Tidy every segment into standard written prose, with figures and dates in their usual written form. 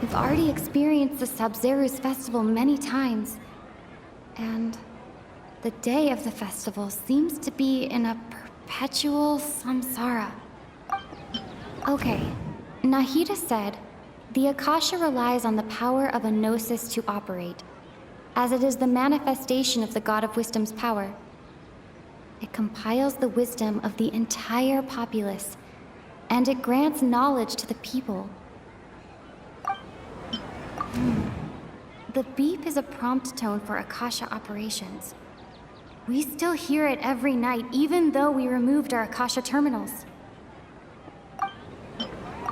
We've already experienced the Sub-Zeru's festival many times. And the day of the festival seems to be in a perpetual samsara. Okay, Nahida said, the Akasha relies on the power of a gnosis to operate, as it is the manifestation of the God of Wisdom's power. It compiles the wisdom of the entire populace, and it grants knowledge to the people. The beep is a prompt tone for Akasha operations. We still hear it every night, even though we removed our Akasha terminals.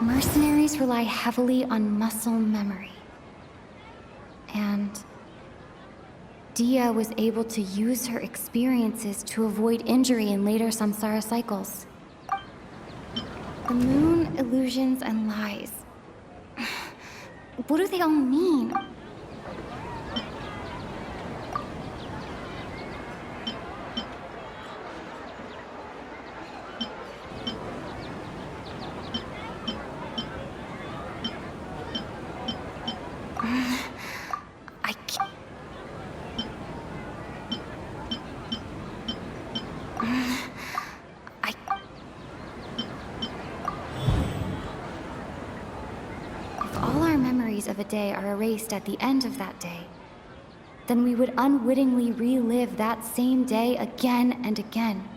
Mercenaries rely heavily on muscle memory. And Dia was able to use her experiences to avoid injury in later samsara cycles. The moon, illusions, and lies. What do they all mean? Of a day are erased at the end of that day, then we would unwittingly relive that same day again and again.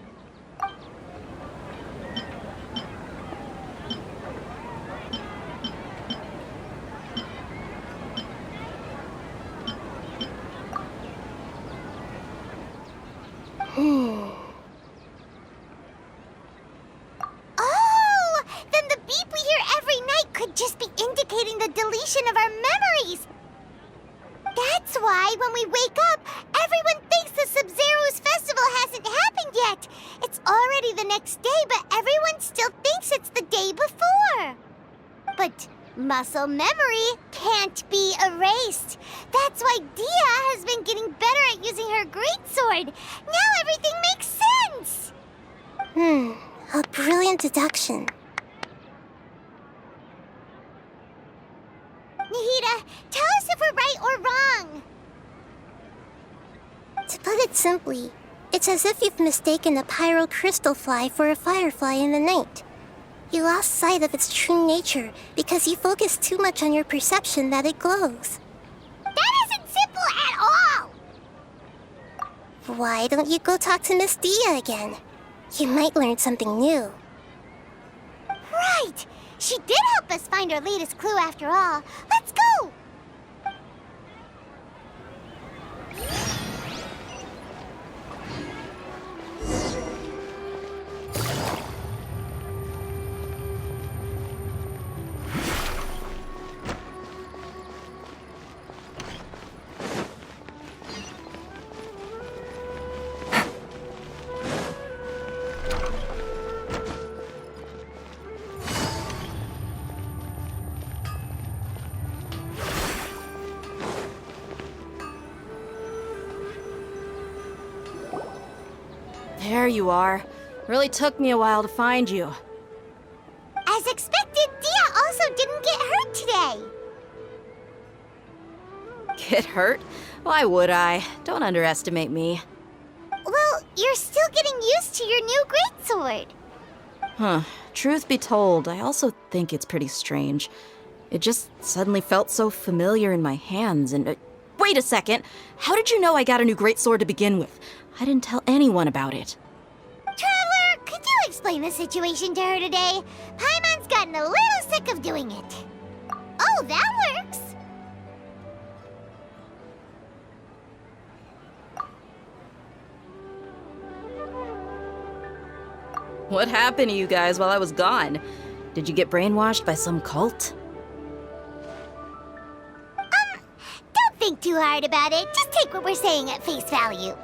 Of our memories. That's why when we wake up, everyone thinks the Sub-Zeru's festival hasn't happened yet. It's already the next day, but everyone still thinks it's the day before. But muscle memory can't be erased. That's why Dia has been getting better at using her greatsword. Now everything makes sense. A brilliant deduction. Nahida, tell us if we're right or wrong. To put it simply, it's as if you've mistaken a pyrocrystal fly for a firefly in the night. You lost sight of its true nature because you focused too much on your perception that it glows. That isn't simple at all! Why don't you go talk to Miss Dia again? You might learn something new. Right! She did help us find our latest clue after all. Let's go! There you are. Really took me a while to find you. As expected, Dia also didn't get hurt today. Get hurt? Why would I? Don't underestimate me. Well, you're still getting used to your new greatsword. Huh. Truth be told, I also think it's pretty strange. It just suddenly felt so familiar in my hands and... wait a second! How did you know I got a new greatsword to begin with? I didn't tell anyone about it. Traveler, could you explain the situation to her today? Paimon's gotten a little sick of doing it. Oh, that works! What happened to you guys while I was gone? Did you get brainwashed by some cult? Don't think too hard about it. Just take what we're saying at face value.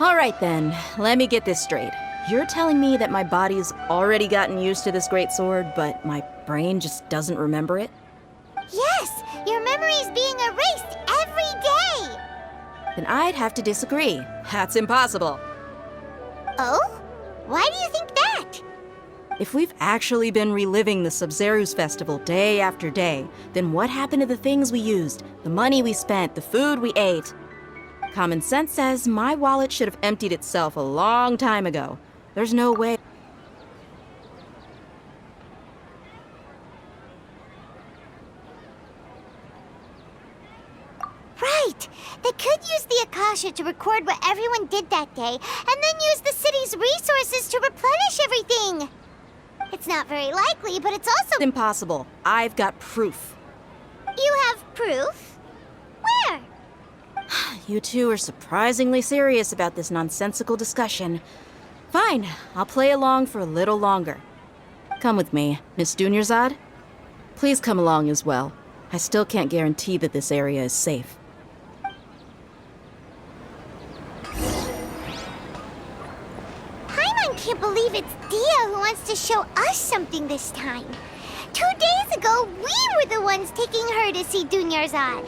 All right then, let me get this straight. You're telling me that my body's already gotten used to this greatsword, but my brain just doesn't remember it? Yes, your memory's being erased every day. Then I'd have to disagree. That's impossible. Oh? Why do you think that? If we've actually been reliving the Sub-Zeru's festival day after day, then what happened to the things we used, the money we spent, the food we ate? Common sense says my wallet should have emptied itself a long time ago. There's no way. Right! They could use the Akasha to record what everyone did that day, and then use the city's resources to replenish everything! It's not very likely, but it's also Impossible. I've got proof. You have proof? Where? You two are surprisingly serious about this nonsensical discussion. Fine, I'll play along for a little longer. Come with me, Miss Dunyarzad. Please come along as well. I still can't guarantee that this area is safe. Paimon can't believe it's Dia who wants to show us something this time. 2 days ago, we were the ones taking her to see Dunyarzad.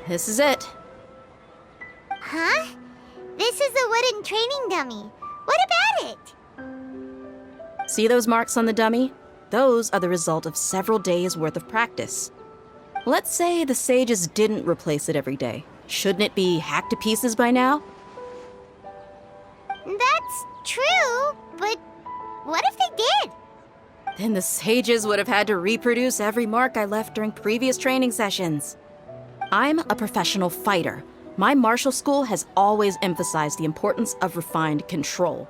This is it. Huh? This is a wooden training dummy. What about it? See those marks on the dummy? Those are the result of several days' worth of practice. Let's say the sages didn't replace it every day. Shouldn't it be hacked to pieces by now? That's true, but what if they did? Then the sages would have had to reproduce every mark I left during previous training sessions. I'm a professional fighter. My martial school has always emphasized the importance of refined control.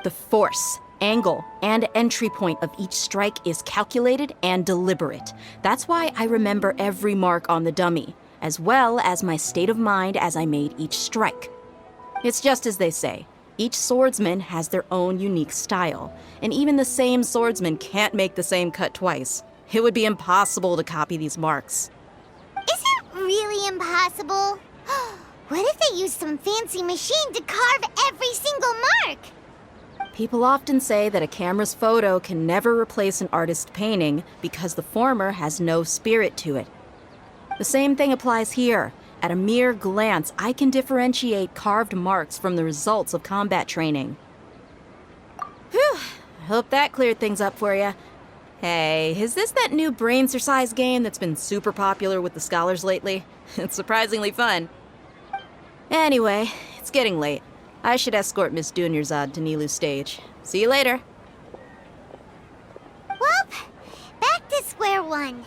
The force, angle, and entry point of each strike is calculated and deliberate. That's why I remember every mark on the dummy, as well as my state of mind as I made each strike. It's just as they say, each swordsman has their own unique style, and even the same swordsman can't make the same cut twice. It would be impossible to copy these marks. Is it really impossible? What if they used some fancy machine to carve every single mark? People often say that a camera's photo can never replace an artist's painting because the former has no spirit to it. The same thing applies here. At a mere glance, I can differentiate carved marks from the results of combat training. Whew, I hope that cleared things up for you. Hey, is this that new brain exercise game that's been super popular with the scholars lately? It's surprisingly fun. Anyway, it's getting late. I should escort Miss Dunyarzad to Nilu's stage. See you later. Well, back to square one.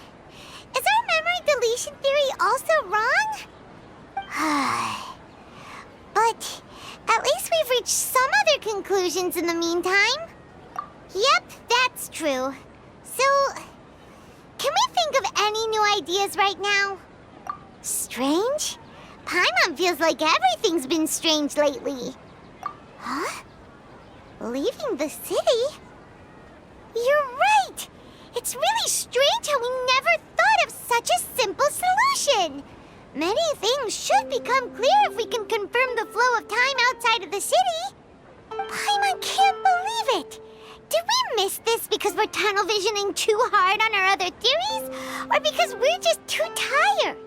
Is our memory deletion theory also wrong? But at least we've reached some other conclusions in the meantime. Yep, that's true. So, can we think of any new ideas right now? Strange? Paimon feels like everything's been strange lately. Huh? Leaving the city? You're right! It's really strange how we never thought of such a simple solution! Many things should become clear if we can confirm the flow of time outside of the city. Paimon can't believe it! Did we miss this because we're tunnel visioning too hard on our other theories? Or because we're just too tired?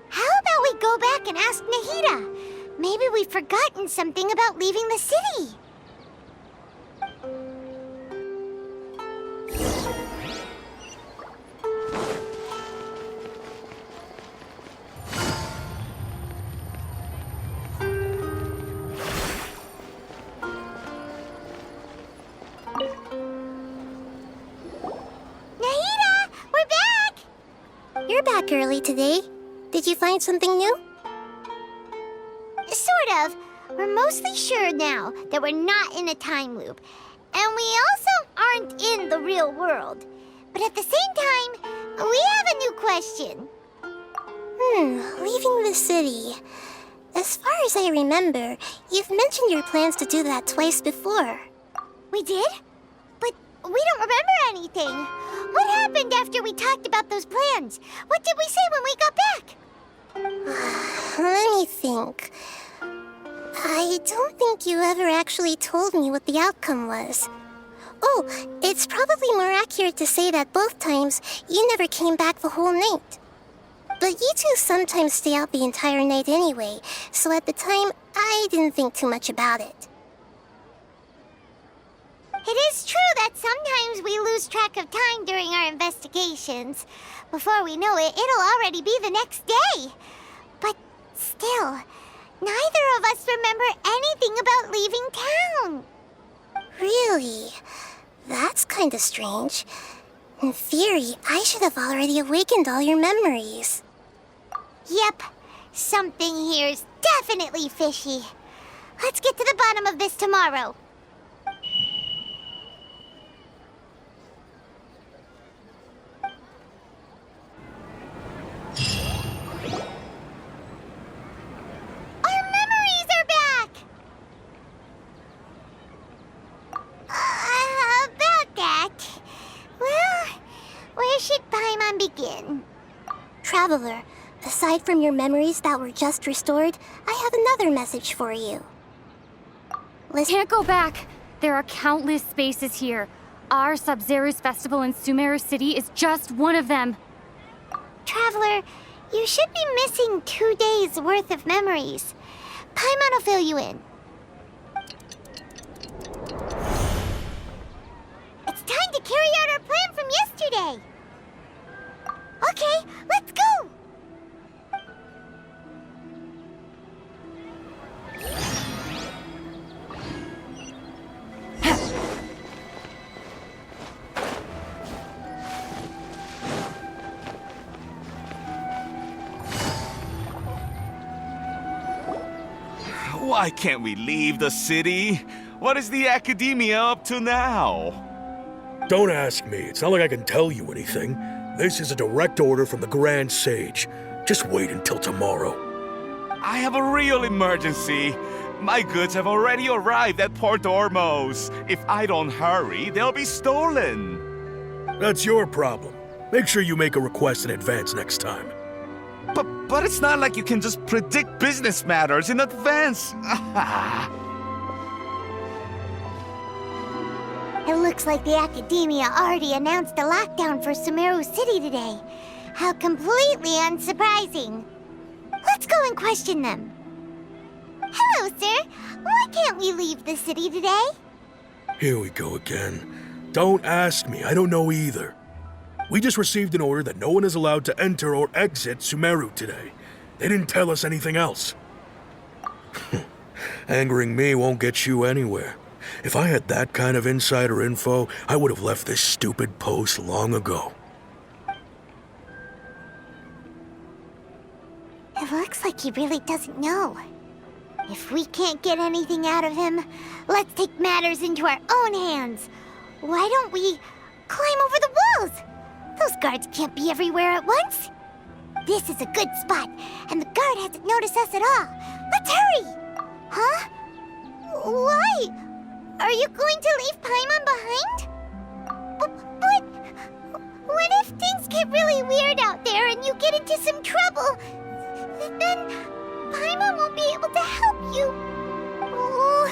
How about we go back and ask Nahida? Maybe we've forgotten something about leaving the city. Nahida, we're back! You're back early today. Did you find something new? Sort of. We're mostly sure now that we're not in a time loop. And we also aren't in the real world. But at the same time, we have a new question. Leaving the city. As far as I remember, you've mentioned your plans to do that twice before. We did? But we don't remember anything. What happened after we talked about those plans? What did we say when we got back? Let me think. I don't think you ever actually told me what the outcome was. Oh, it's probably more accurate to say that both times you never came back the whole night. But you two sometimes stay out the entire night anyway, so at the time, I didn't think too much about it. It is true that sometimes we lose track of time during our investigations. Before we know it, it'll already be the next day. But still, neither of us remember anything about leaving town. Really? That's kinda strange. In theory, I should have already awakened all your memories. Yep, something here's definitely fishy. Let's get to the bottom of this tomorrow. Our memories are back! About that. Well, where should Paimon begin? Traveler, aside from your memories that were just restored, I have another message for you. Listen. Can't go back. There are countless spaces here. Our Sub-Zero's festival in Sumeru City is just one of them. Traveler, you should be missing 2 days' worth of memories. Paimon will fill you in. It's time to carry out our plan from yesterday. Okay, let's go! Why can't we leave the city? What is the academia up to now? Don't ask me. It's not like I can tell you anything. This is a direct order from the Grand Sage. Just wait until tomorrow. I have a real emergency. My goods have already arrived at Port Ormos. If I don't hurry, they'll be stolen. That's your problem. Make sure you make a request in advance next time. But it's not like you can just predict business matters in advance. It looks like the Academia already announced a lockdown for Sumeru City today. How completely unsurprising. Let's go and question them. Hello, sir. Why can't we leave the city today? Here we go again. Don't ask me. I don't know either. We just received an order that no one is allowed to enter or exit Sumeru today. They didn't tell us anything else. Angering me won't get you anywhere. If I had that kind of insider info, I would have left this stupid post long ago. It looks like he really doesn't know. If we can't get anything out of him, let's take matters into our own hands. Why don't we climb over the walls? Those guards can't be everywhere at once. This is a good spot, and the guard hasn't noticed us at all. Let's hurry! Huh? Why? Are you going to leave Paimon behind? But what if things get really weird out there and you get into some trouble? Then Paimon won't be able to help you. Oh,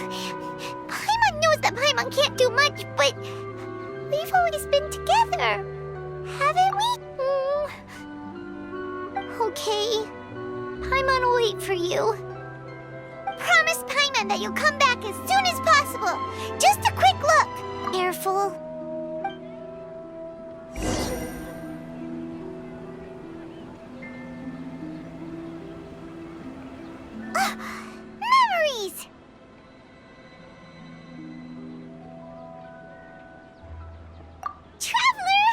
Paimon knows that Paimon can't do much, but we've always been together, haven't we? Okay. Paimon will wait for you. Promise Paimon that you'll come back as soon as possible. Just a quick look. Careful. Memories! Traveler!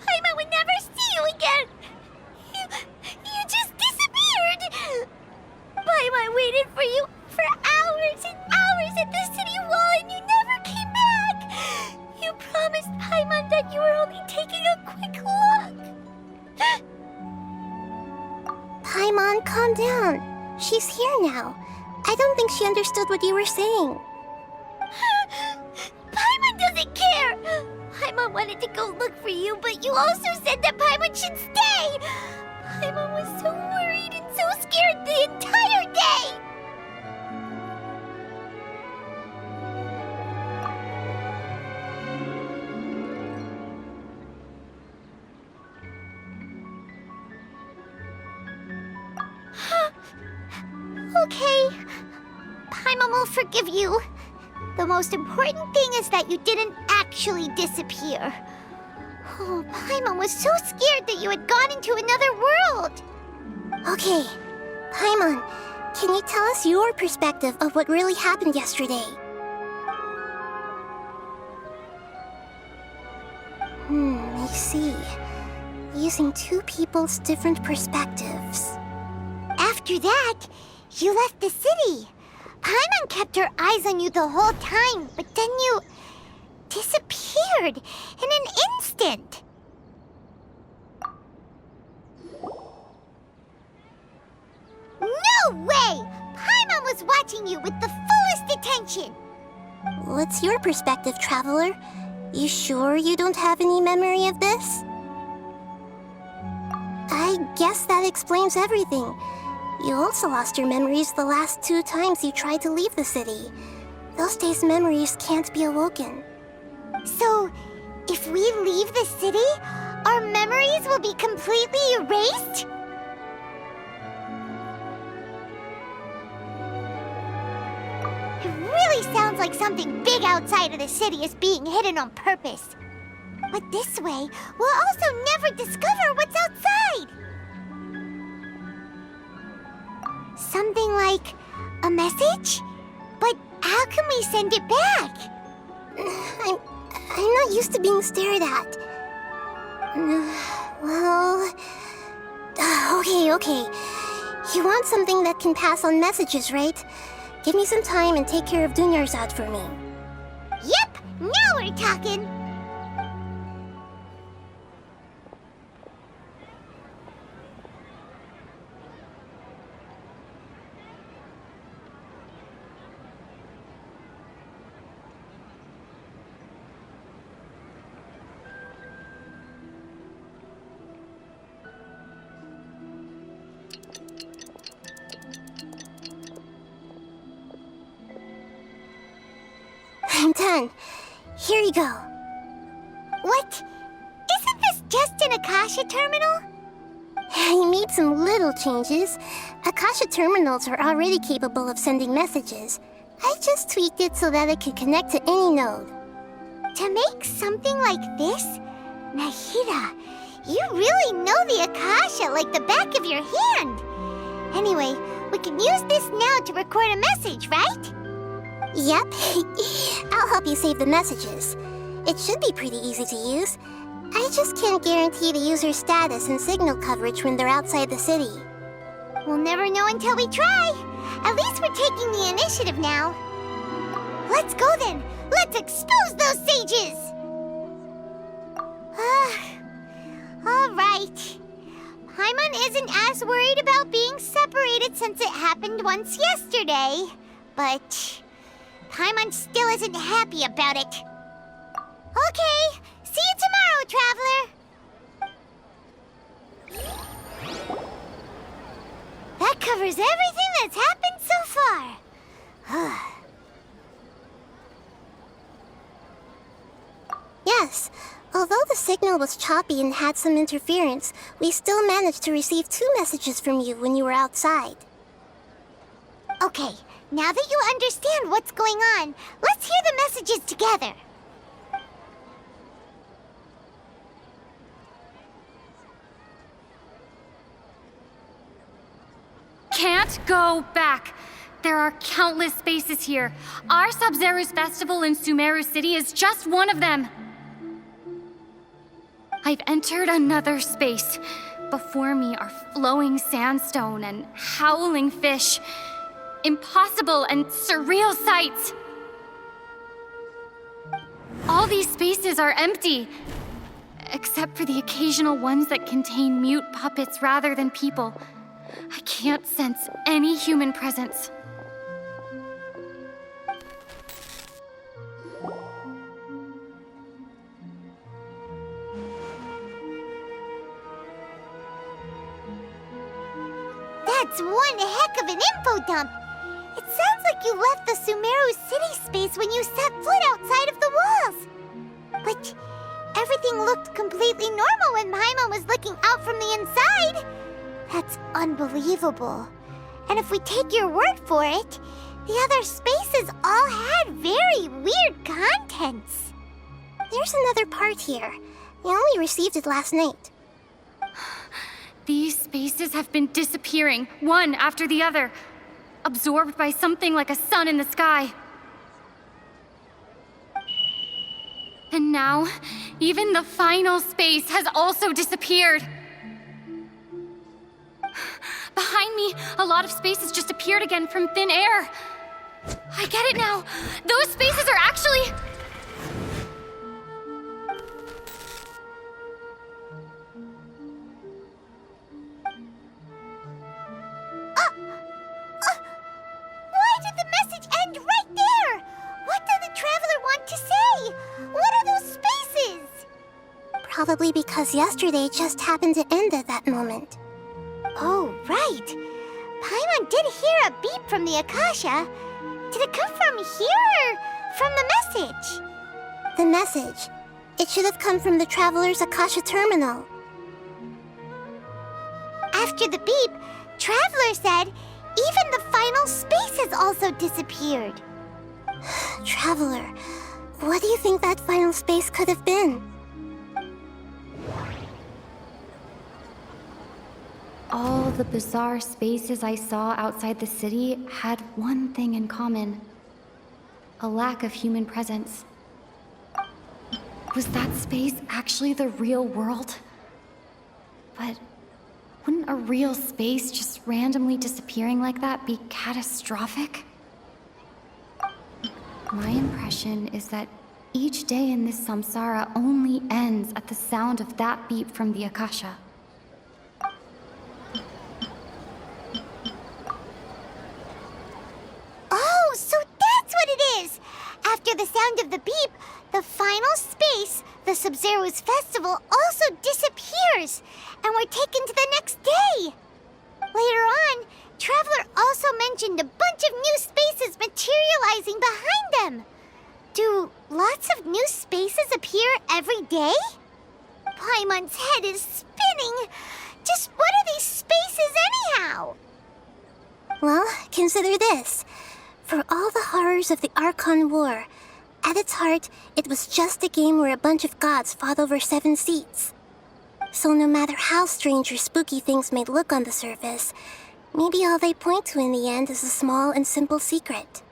Paimon would never see you again! You just disappeared! Paimon waited for you for hours and hours at the city wall and you never came back! You promised Paimon that you were only taking a quick look! Paimon, calm down. She's here now. I don't think she understood what you were saying. Paimon doesn't care! Paimon wanted to go look for you, but you also said that Paimon should stay! Paimon was so worried and so scared the entire day! Okay. Paimon will forgive you. The most important thing is that you didn't actually disappear. Oh, Paimon was so scared that you had gone into another world. Okay, Paimon, can you tell us your perspective of what really happened yesterday? I see. Using two people's different perspectives. After that, you left the city. Paimon kept her eyes on you the whole time, but then you disappeared in an instant. No way! Paimon was watching you with the fullest attention. What's your perspective, Traveler? You sure you don't have any memory of this? I guess that explains everything. You also lost your memories the last 2 times you tried to leave the city. Those days' memories can't be awoken. So, if we leave the city, our memories will be completely erased? It really sounds like something big outside of the city is being hidden on purpose. But this way, we'll also never discover what's outside. Something like a message? But how can we send it back? I'm not used to being stared at. Well... Okay. You want something that can pass on messages, right? Give me some time and take care of Dunyarzad for me. Yep, now we're talking. I'm done. Here you go. What? Isn't this just an Akasha terminal? I made some little changes. Akasha terminals are already capable of sending messages. I just tweaked it so that it could connect to any node. To make something like this? Nahida, you really know the Akasha like the back of your hand. Anyway, we can use this now to record a message, right? Yep. I'll help you save the messages. It should be pretty easy to use. I just can't guarantee the user's status and signal coverage when they're outside the city. We'll never know until we try. At least we're taking the initiative now. Let's go then. Let's expose those sages. All right. Paimon isn't as worried about being separated since it happened once yesterday. But Paimon still isn't happy about it. Okay, see you tomorrow, Traveler. That covers everything that's happened so far. Yes. Although the signal was choppy and had some interference, we still managed to receive 2 messages from you when you were outside. Okay, now that you understand what's going on, let's hear the messages together. Can't go back. There are countless spaces here. Our Sub-Zero's festival in Sumeru City is just one of them. I've entered another space. Before me are flowing sandstone and howling fish. Impossible and surreal sights. All these spaces are empty, except for the occasional ones that contain mute puppets rather than people. I can't sense any human presence. That's one heck of an info dump. It sounds like you left the Sumeru city space when you set foot outside of the walls. But everything looked completely normal when Paimon was looking out from the inside. That's unbelievable. And if we take your word for it, the other spaces all had very weird contents. There's another part here. I only received it last night. These spaces have been disappearing, one after the other, absorbed by something like a sun in the sky. And now, even the final space has also disappeared. Behind me, a lot of spaces just appeared again from thin air. I get it now. Those spaces are actually... Why did the message end right there? What did the traveler want to say? What are those spaces? Probably because yesterday just happened to end at that moment. Oh, right. Paimon did hear a beep from the Akasha. Did it come from here or from the message? The message. It should have come from the Traveler's Akasha terminal. After the beep, Traveler said even the final space has also disappeared. Traveler, what do you think that final space could have been? All the bizarre spaces I saw outside the city had one thing in common: a lack of human presence. Was that space actually the real world? But wouldn't a real space just randomly disappearing like that be catastrophic? My impression is that each day in this samsara only ends at the sound of that beep from the Akasha. Oh, so that's what it is! After the sound of the beep, the final space, the Sub-Zero's festival, also disappears, and we're taken to the next day. Later on, Traveler also mentioned a bunch of new spaces materializing behind them. Do lots of new spaces appear every day? Paimon's head is spinning. Just what are these spaces anyhow? Well, consider this. For all the horrors of the Archon War, at its heart, it was just a game where a bunch of gods fought over 7 seats. So no matter how strange or spooky things may look on the surface, maybe all they point to in the end is a small and simple secret.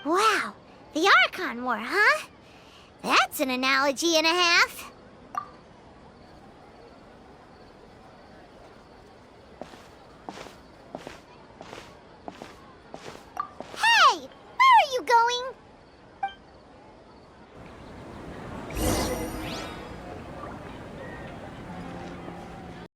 Wow, the Archon War, huh? That's an analogy and a half.